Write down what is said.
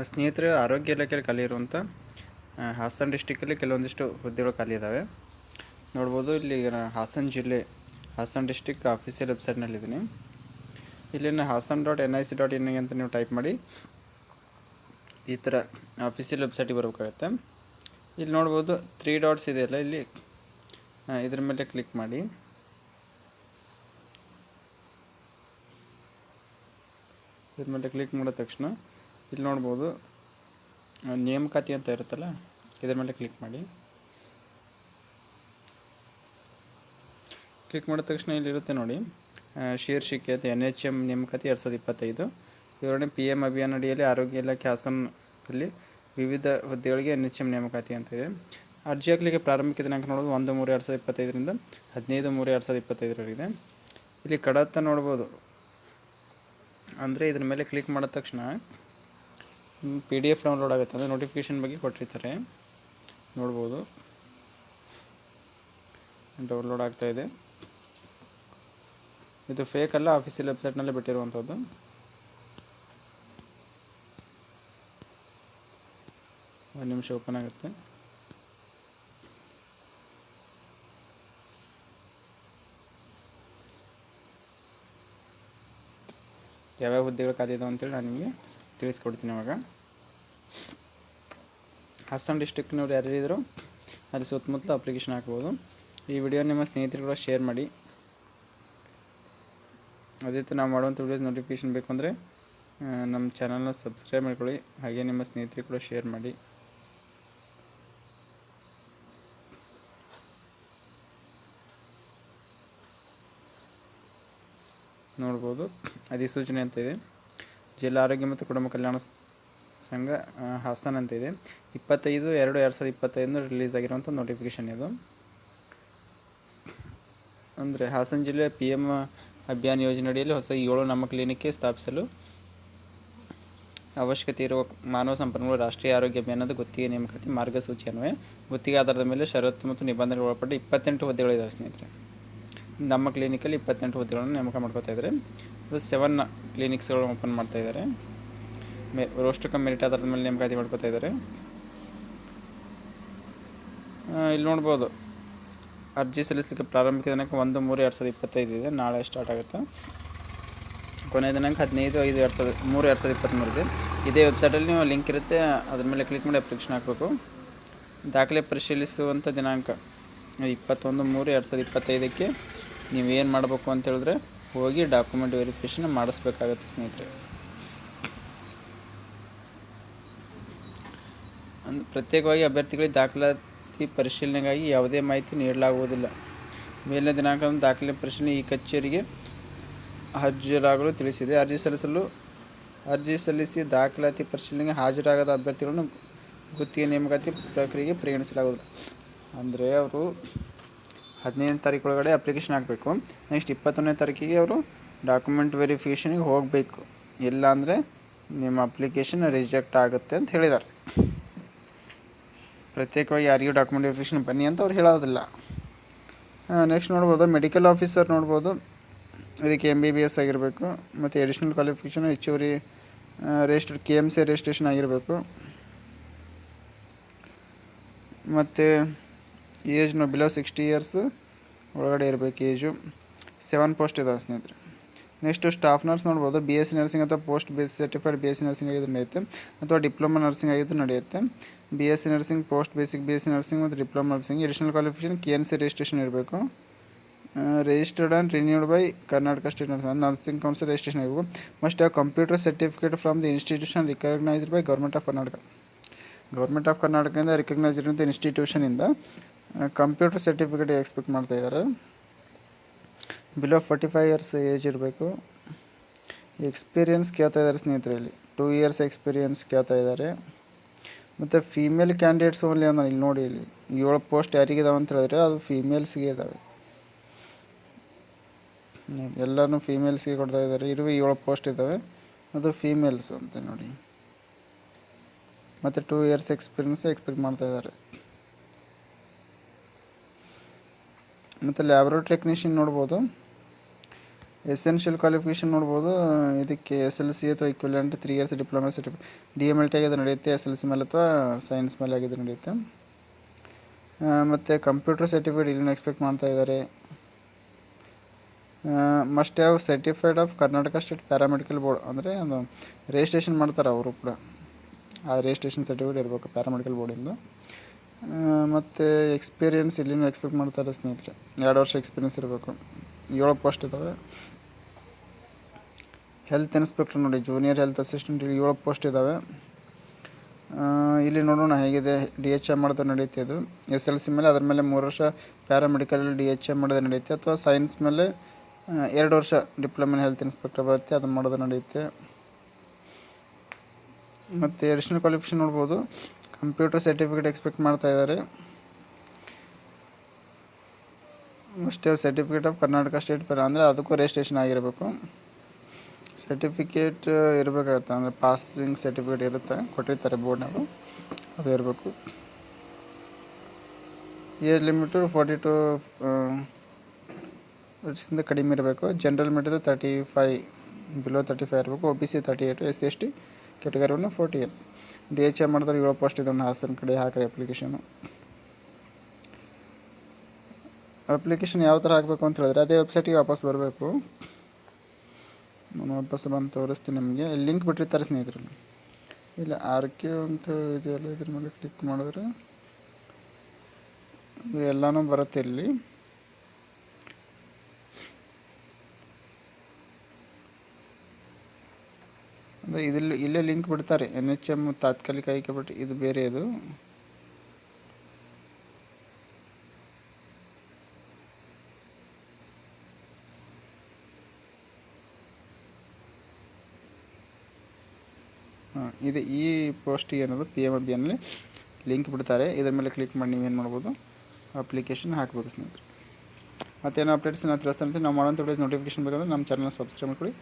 ಸ್ನೇಹಿತರೆ, ಆರೋಗ್ಯ ಇಲಾಖೆಯಲ್ಲಿ ಖಾಲಿ ಇರುವಂಥ ಹಾಸನ ಡಿಸ್ಟಿಕಲ್ಲಿ ಕೆಲವೊಂದಿಷ್ಟು ಹುದ್ದೆಗಳು ಖಾಲಿ ಇದ್ದಾವೆ. ನೋಡ್ಬೋದು, ಇಲ್ಲಿ ಹಾಸನ ಜಿಲ್ಲೆ, ಹಾಸನ ಡಿಸ್ಟಿಕ್ ಆಫೀಸಿಯಲ್ ವೆಬ್ಸೈಟ್ನಲ್ಲಿದ್ದೀನಿ. ಇಲ್ಲಿನ hasan.nic.in ಅಂತ ನೀವು ಟೈಪ್ ಮಾಡಿ ಈ ಥರ ಆಫೀಸಿಯಲ್ ವೆಬ್ಸೈಟಿಗೆ ಬರಬೇಕಾಗತ್ತೆ. ಇಲ್ಲಿ ನೋಡ್ಬೋದು 3 ಡಾಟ್ಸ್ ಇದೆಯಲ್ಲ, ಇಲ್ಲಿ ಇದ್ರ ಮೇಲೆ ಕ್ಲಿಕ್ ಮಾಡಿ. ಇದ್ರ ಮೇಲೆ ಕ್ಲಿಕ್ ಮಾಡಿದ ತಕ್ಷಣ ಇಲ್ಲಿ ನೋಡ್ಬೋದು ನೇಮಕಾತಿ ಅಂತ ಇರುತ್ತಲ್ಲ, ಇದ್ರ ಮೇಲೆ ಕ್ಲಿಕ್ ಮಾಡಿ. ಕ್ಲಿಕ್ ಮಾಡಿದ ತಕ್ಷಣ ಇಲ್ಲಿರುತ್ತೆ ನೋಡಿ, ಶೀರ್ಷಿಕೆ ಅಂತ NHM ನೇಮಕಾತಿ 2025 ವಿವರಣೆ. PM ಅಭಿಯಾನ ಅಡಿಯಲ್ಲಿ ಆರೋಗ್ಯ ಇಲಾಖೆ ಹಾಸನದಲ್ಲಿ ವಿವಿಧ ಹುದ್ದೆಗಳಿಗೆ NHM ನೇಮಕಾತಿ ಅಂತ ಇದೆ. ಅರ್ಜಿ ಹಾಕಲಿಕ್ಕೆ ಪ್ರಾರಂಭಿಕ ದಿನಾಂಕ ನೋಡೋದು 1/3/2025ರಿಂದ 15/3/2025 ಇಲ್ಲಿ ಕಡತ ನೋಡ್ಬೋದು. ಅಂದರೆ ಇದ್ರ ಮೇಲೆ ಕ್ಲಿಕ್ ಮಾಡಿದ ತಕ್ಷಣ PDF ಡೌನ್ಲೋಡ್ ಆಗುತ್ತೆ. ಅಂದರೆ ನೋಟಿಫಿಕೇಷನ್ ಬಗ್ಗೆ ಕೊಟ್ಟಿರ್ತಾರೆ, ನೋಡ್ಬೋದು ಡೌನ್ಲೋಡ್ ಆಗ್ತಾಯಿದೆ. ಇದು ಫೇಕ್ ಅಲ್ಲ, ಆಫೀಸಿಯಲ್ ವೆಬ್ಸೈಟ್ನಲ್ಲೇ ಬಿಟ್ಟಿರುವಂಥದ್ದು. ಒಂದು ನಿಮಿಷ ಓಪನ್ ಆಗುತ್ತೆ. ಯಾವ್ಯಾವ ಹುದ್ದೆಗಳು ಖಾಲಿ ಇದಾವೆ ಅಂತೇಳಿ ನಾನು ನಿಮಗೆ ತಿಳಿಸ್ಕೊಡ್ತೀನಿ. ಇವಾಗ ಹಾಸನ ಡಿಸ್ಟ್ರಿಕ್ನವ್ರು ಯಾರ್ಯಾರಿದ್ರು ಅಲ್ಲಿ ಸುತ್ತಮುತ್ತಲು ಅಪ್ಲಿಕೇಶನ್ ಹಾಕ್ಬೋದು. ಈ ವಿಡಿಯೋ ನಿಮ್ಮ ಸ್ನೇಹಿತರು ಕೂಡ ಶೇರ್ ಮಾಡಿ. ಅದೇ ರೀತಿ ನಾವು ಮಾಡುವಂಥ ವಿಡಿಯೋಸ್ ನೋಟಿಫಿಕೇಷನ್ ಬೇಕು ಅಂದರೆ ನಮ್ಮ ಚಾನಲ್ನ ಸಬ್ಸ್ಕ್ರೈಬ್ ಮಾಡ್ಕೊಳ್ಳಿ. ಹಾಗೆ ನಿಮ್ಮ ಸ್ನೇಹಿತರಿಗೆ ಕೂಡ ಶೇರ್ ಮಾಡಿ. ನೋಡ್ಬೋದು, ಅಧಿಸೂಚನೆ ಅಂತ ಇದೆ. ಜಿಲ್ಲಾ ಆರೋಗ್ಯ ಮತ್ತು ಕುಟುಂಬ ಕಲ್ಯಾಣ ಸಂಘ ಹಾಸನ ಅಂತ ಇದೆ. 25/2/2025 ರಿಲೀಸ್ ಆಗಿರುವಂಥ ನೋಟಿಫಿಕೇಷನ್ ಇದು. ಅಂದರೆ ಹಾಸನ ಜಿಲ್ಲೆ PM ಅಭಿಯಾನ ಯೋಜನೆ ಅಡಿಯಲ್ಲಿ ಹೊಸ 7 ನಮ್ಮ ಕ್ಲಿನಿಕ್ಗೆ ಸ್ಥಾಪಿಸಲು ಅವಶ್ಯಕತೆ ಇರುವ ಮಾನವ ಸಂಪನ್ಮೂಲ ರಾಷ್ಟ್ರೀಯ ಆರೋಗ್ಯ ಅಭಿಯಾನದ ಗುತ್ತಿಗೆ ನೇಮಕಾತಿ ಮಾರ್ಗಸೂಚಿ ಅನ್ವಯ ಗುತ್ತಿಗೆ ಆಧಾರದ ಮೇಲೆ ಷರತ್ತು ಮತ್ತು ನಿಬಂಧನೆಗಳು ಒಳಪಟ್ಟ 28 ಹುದ್ದೆಗಳಿದ್ದಾವೆ ಸ್ನೇಹಿತರೆ. ನಮ್ಮ ಕ್ಲಿನಿಕಲ್ಲಿ 28 ಹುದ್ದೆಗಳನ್ನು ನೇಮಕ ಮಾಡ್ಕೋತಾ ಇದ್ದಾರೆ. 7 ಕ್ಲಿನಿಕ್ಸ್ಗಳು ಓಪನ್ ಮಾಡ್ತಾ ಇದ್ದಾರೆ. ರೋಸ್ಟರ್ ಕಮ್ ಮೆರಿಟ್ ಆಧಾರದ ಮೇಲೆ ನೇಮಕಾತಿ ಮಾಡ್ಕೋತಾ ಇದ್ದಾರೆ. ಇಲ್ಲಿ ನೋಡ್ಬೋದು, ಅರ್ಜಿ ಸಲ್ಲಿಸಲಿಕ್ಕೆ ಪ್ರಾರಂಭಿಕ ದಿನಾಂಕ 1/3/2025 ಇದೆ. ನಾಳೆ ಸ್ಟಾರ್ಟ್ ಆಗುತ್ತೆ. ಕೊನೆಯ ದಿನಾಂಕ 15/5/2023 ಇದೆ. ಇದೇ ವೆಬ್ಸೈಟಲ್ಲಿ ನೀವು ಲಿಂಕ್ ಇರುತ್ತೆ, ಅದ್ರ ಮೇಲೆ ಕ್ಲಿಕ್ ಮಾಡಿ ಅಪ್ಲಿಕೇಶನ್ ಹಾಕಬೇಕು. ದಾಖಲೆ ಪರಿಶೀಲಿಸುವಂಥ ದಿನಾಂಕ 21/3/2025ಕ್ಕೆ ನೀವು ಏನು ಮಾಡಬೇಕು ಅಂತ ಹೇಳಿದ್ರೆ ಹೋಗಿ ಡಾಕ್ಯುಮೆಂಟ್ ವೆರಿಫಿಕೇಷನ್ ಮಾಡಿಸ್ಬೇಕಾಗತ್ತೆ ಸ್ನೇಹಿತರೆ. ಪ್ರತ್ಯೇಕವಾಗಿ ಅಭ್ಯರ್ಥಿಗಳಿಗೆ ದಾಖಲಾತಿ ಪರಿಶೀಲನೆಗಾಗಿ ಯಾವುದೇ ಮಾಹಿತಿ ನೀಡಲಾಗುವುದಿಲ್ಲ. ಮೇಲಿನ ದಿನಾಂಕದ ದಾಖಲೆ ಪರಿಶೀಲನೆ ಈ ಕಚೇರಿಗೆ ಹಾಜರಾಗಲು ತಿಳಿಸಿದೆ. ಅರ್ಜಿ ಸಲ್ಲಿಸಿ ದಾಖಲಾತಿ ಪರಿಶೀಲನೆಗೆ ಹಾಜರಾಗದ ಅಭ್ಯರ್ಥಿಗಳನ್ನು ಗುತ್ತಿಗೆ ನೇಮಕಾತಿ ಪ್ರಕ್ರಿಯೆಗೆ ಪರಿಗಣಿಸಲಾಗುವುದಿಲ್ಲ. ಅಂದರೆ ಅವರು 15ನೇ ತಾರೀಕು ಒಳಗಡೆ ಅಪ್ಲಿಕೇಶನ್ ಹಾಕಬೇಕು. ನೆಕ್ಸ್ಟ್ 21ನೇ ತಾರೀಕಿಗೆ ಅವರು ಡಾಕ್ಯುಮೆಂಟ್ ವೆರಿಫಿಕೇಷನಿಗೆ ಹೋಗಬೇಕು. ಇಲ್ಲ ಅಂದರೆ ನಿಮ್ಮ ಅಪ್ಲಿಕೇಶನ್ ರಿಜೆಕ್ಟ್ ಆಗುತ್ತೆ ಅಂತ ಹೇಳಿದ್ದಾರೆ. ಪ್ರತ್ಯೇಕವಾಗಿ ಯಾರಿಗೂ ಡಾಕ್ಯುಮೆಂಟ್ ವೆರಿಫಿಕೇಷನ್ ಬನ್ನಿ ಅಂತ ಅವ್ರು ಹೇಳೋದಿಲ್ಲ. ನೆಕ್ಸ್ಟ್ ನೋಡ್ಬೋದು, ಮೆಡಿಕಲ್ ಆಫೀಸರ್ ನೋಡ್ಬೋದು. ಇದಕ್ಕೆ MBBS ಆಗಿರಬೇಕು ಮತ್ತು ಎಡಿಷ್ನಲ್ ಕ್ವಾಲಿಫಿಕೇಷನ್ ಹೆಚ್ಚುವರಿ KMC ರಿಜಿಸ್ಟ್ರೇಷನ್ ಆಗಿರಬೇಕು. ಮತ್ತು ಏಜ್ ಬಿಲೋ 60 ಇಯರ್ಸ್ ಒಳಗಡೆ ಇರಬೇಕು ಏಜು. 7 ಪೋಸ್ಟ್ ಇದಾವೆ ಸ್ನೇಹಿತರೆ. ನೆಕ್ಸ್ಟು ಸ್ಟಾಫ್ ನರ್ಸ್ ನೋಡ್ಬೋದು. BSc ನರ್ಸಿಂಗ್ ಅಥವಾ post basic certified BSc nursing ಆಗಿದ್ದು ನಡೆಯುತ್ತೆ, ಅಥವಾ ಡಿಪ್ಲೊಮಾ ನರ್ಸಿಂಗ್ ಆಗಿದ್ದು ನಡೆಯುತ್ತೆ. BSc nursing, post basic BSc nursing ಮತ್ತು diploma nursing. Additional qualification KNC registration ಇರಬೇಕು. Registered and renewed by Karnataka state nursing council registration ಇರಬೇಕು. Must have computer certificate from the institution recognised by government of Karnataka. Government of ಕರ್ನಾಟಕದಿಂದ recognise ಇರುವಂಥ ಇನ್ಸ್ಟಿಟ್ಯೂಷನಿಂದ computer certificate expect ಮಾಡ್ತಾಯಿದ್ದಾರೆ. Below 45 years age ಇರಬೇಕು. Experience ಕೇಳ್ತಾ ಇದ್ದಾರೆ ಸ್ನೇಹಿತರೆ. ಇಲ್ಲಿ 2 ಇಯರ್ಸ್ ಎಕ್ಸ್ಪೀರಿಯನ್ಸ್ ಕೇಳ್ತಾ ಇದ್ದಾರೆ. ಮತ್ತು ಫೀಮೇಲ್ ಕ್ಯಾಂಡಿಡೇಟ್ಸ್ ಓನ್ಲಿ ಅನ್ನೋ ಇಲ್ಲಿ ನೋಡಿ, ಇಲ್ಲಿ 7 ಪೋಸ್ಟ್ ಯಾರಿಗಿದಾವೆ ಅಂತ ಹೇಳಿದ್ರೆ ಅದು ಫೀಮೇಲ್ಸ್ಗೆ ಇದ್ದಾವೆ. ಎಲ್ಲನೂ ಫೀಮೇಲ್ಸ್ಗೆ ಕೊಡ್ತಾ ಇದ್ದಾರೆ. 7 ಪೋಸ್ಟ್ ಇದ್ದಾವೆ, ಅದು ಫೀಮೇಲ್ಸ್ ಅಂತ ನೋಡಿ. ಮತ್ತು 2 ಇಯರ್ಸ್ ಎಕ್ಸ್ಪೀರಿಯನ್ಸ್ ಎಕ್ಸ್ಪೆಕ್ಟ್ ಮಾಡ್ತಾ ಇದ್ದಾರೆ. ಮತ್ತು ಲ್ಯಾಬ್ರೋಟರಿ ಟೆಕ್ನಿಷಿಯನ್ ನೋಡ್ಬೋದು. ಎಸೆನ್ಷಿಯಲ್ ಕ್ವಾಲಿಫಿಕೇಷನ್ ನೋಡ್ಬೋದು. ಇದಕ್ಕೆ ಎಸ್ ಎಲ್ ಸಿ ಅಥವಾ equivalent 3 years diploma certificate, D M L T ಆಗಿದ್ದು ನಡೆಯುತ್ತೆ, ಎಸ್ ಎಲ್ ಸಿ ಮೇಲೆ ಅಥವಾ ಸೈನ್ಸ್ ಮೇಲೆ ಆಗಿದ್ದು ನಡೆಯುತ್ತೆ. ಮತ್ತು ಕಂಪ್ಯೂಟರ್ ಸರ್ಟಿಫಿಕೇಟ್ ಇಲ್ಲಿನ ಎಕ್ಸ್ಪೆಕ್ಟ್ ಮಾಡ್ತಾ ಇದ್ದಾರೆ. Must have certified of Karnataka state paramedical board, ಅಂದರೆ ಅದು ರಿಜಿಸ್ಟ್ರೇಷನ್ ಮಾಡ್ತಾರೆ ಅವರು ಕೂಡ, ಆ ರಿಜಿಸ್ಟ್ರೇಷನ್ ಸರ್ಟಿಫಿಕೇಟ್ ಇರಬೇಕು ಪ್ಯಾರಾಮೆಡಿಕಲ್ ಬೋರ್ಡಿಂದು. ಮತ್ತು ಎಕ್ಸ್ಪೀರಿಯೆನ್ಸ್ ಇಲ್ಲಿನೂ ಎಕ್ಸ್ಪೆಕ್ಟ್ ಮಾಡ್ತಾರೆ ಸ್ನೇಹಿತರೆ, 2 ವರ್ಷ ಎಕ್ಸ್ಪೀರಿಯೆನ್ಸ್ ಇರಬೇಕು. 7 ಪೋಸ್ಟ್ ಇದ್ದಾವೆ. ಹೆಲ್ತ್ ಇನ್ಸ್ಪೆಕ್ಟರ್ ನೋಡಿ, ಜೂನಿಯರ್ ಹೆಲ್ತ್ ಅಸಿಸ್ಟೆಂಟ್, ಇಲ್ಲಿ 7 ಪೋಸ್ಟ್ ಇದ್ದಾವೆ. ಇಲ್ಲಿ ನೋಡೋಣ ಹೇಗಿದೆ. ಡಿ ಎಚ್ ಎಮ್ ಮಾಡೋದು ನಡೆಯುತ್ತೆ. ಇದು ಎಸ್ ಎಲ್ ಸಿ ಮೇಲೆ ಅದ್ರ ಮೇಲೆ 3 ವರ್ಷ ಪ್ಯಾರಾಮೆಡಿಕಲ್ ಡಿ ಎಚ್ ಎಮ್ ಮಾಡೋದು ನಡೆಯುತ್ತೆ, ಅಥವಾ ಸೈನ್ಸ್ ಮೇಲೆ 2 ವರ್ಷ ಡಿಪ್ಲೊಮಾ ಹೆಲ್ತ್ ಇನ್ಸ್ಪೆಕ್ಟರ್ ಬರುತ್ತೆ, ಅದನ್ನು ಮಾಡೋದು ನಡೆಯುತ್ತೆ. ಮತ್ತು ಅಡಿಷ್ನಲ್ ಕ್ವಾಲಿಫಿಕೇಷನ್ ನೋಡ್ಬೋದು. ಕಂಪ್ಯೂಟರ್ ಸರ್ಟಿಫಿಕೇಟ್ ಎಕ್ಸ್ಪೆಕ್ಟ್ ಮಾಡ್ತಾ ಇದ್ದಾರೆ. ಅಷ್ಟೇ ಸರ್ಟಿಫಿಕೇಟ್ ಆಫ್ ಕರ್ನಾಟಕ ಸ್ಟೇಟ್ ಅಂದರೆ ಅದಕ್ಕೂ ರಿಜಿಸ್ಟ್ರೇಷನ್ ಆಗಿರಬೇಕು. ಸರ್ಟಿಫಿಕೇಟ್ ಇರಬೇಕಾಗತ್ತೆ, ಅಂದರೆ ಪಾಸಿಂಗ್ ಸರ್ಟಿಫಿಕೇಟ್ ಇರುತ್ತೆ, ಕೊಟ್ಟಿರ್ತಾರೆ ಬೋರ್ಡ್ನಾಗ, ಅದು ಇರಬೇಕು. ಏಜ್ ಲಿಮಿಟು 42 ವರ್ಷದಿಂದ ಕಡಿಮೆ ಇರಬೇಕು. ಜನರಲ್ ಮಿಡಿದು 35, ಬಿಲೋ 35 ಇರಬೇಕು. O B C 38, S C S T ಕ್ಯಾಟಗರಿಯನ್ನು 40 ಇಯರ್ಸ್. ಡಿ ಎಚ್ ಎಮ್ ಮಾಡಿದ್ರೆ 7 ಪೋಸ್ಟ್ ಇದನ್ನು ಹಾಸನ ಕಡೆ ಹಾಕಿರಿ ಅಪ್ಲಿಕೇಶನು. ಅಪ್ಲಿಕೇಶನ್ ಯಾವ ಥರ ಹಾಕಬೇಕು ಅಂತ ಹೇಳಿದ್ರೆ ಅದೇ ವೆಬ್ಸೈಟಿಗೆ ವಾಪಸ್ ಬರಬೇಕು. ನಾನು ವಾಪಸ್ ಬಂದು ತೋರಿಸ್ತೀನಿ ನಿಮಗೆ. ಇಲ್ಲಿ ಲಿಂಕ್ ಬಿಟ್ಟಿರ್ತಾರೆ ಸ್ನೇಹಿತರಲ್ಲಿ, ಇಲ್ಲ ಆರ್ ಕೆ ಅಂತ ಇದೆಯಲ್ಲ, ಇದ್ರ ಮೇಲೆ ಕ್ಲಿಕ್ ಮಾಡಿದ್ರೆ ಇದು ಎಲ್ಲನೂ ಬರುತ್ತೆ ಇಲ್ಲಿ. ಅಂದರೆ ಇಲ್ಲೇ ಲಿಂಕ್ ಬಿಡ್ತಾರೆ, NHM ತಾತ್ಕಾಲಿಕ ಆಯ್ಕೆ ಬಿಟ್ಟು, ಇದು ಬೇರೆ. ಇದು ಇದು ಈ ಪೋಸ್ಟಿಗೆ ಏನದು PMABನಲ್ಲಿ ಲಿಂಕ್ ಬಿಡ್ತಾರೆ. ಇದ್ರ ಮೇಲೆ ಕ್ಲಿಕ್ ಮಾಡಿ ನೀವೇನು ಮಾಡ್ಬೋದು, ಅಪ್ಲಿಕೇಶನ್ ಹಾಕ್ಬೋದು ಸ್ನೇಹಿತರೆ. ಮತ್ತೇನೋ ಅಪ್ಡೇಟ್ಸ್ ನಾನು ತಿಳಿಸ್ತಾ ಇರ್ತೀನಿ. ನಾವು ಮಾಡೋಂಥ ವಿಡಿಯೋಸ್ ನೋಟಿಫಿಕೇಶನ್ ಬೇಕಂದ್ರೆ ನಮ್ಮ ಚಾನಲ್ನ ಸಬ್ಸ್ಕ್ರೈಬ್ ಮಾಡಿ.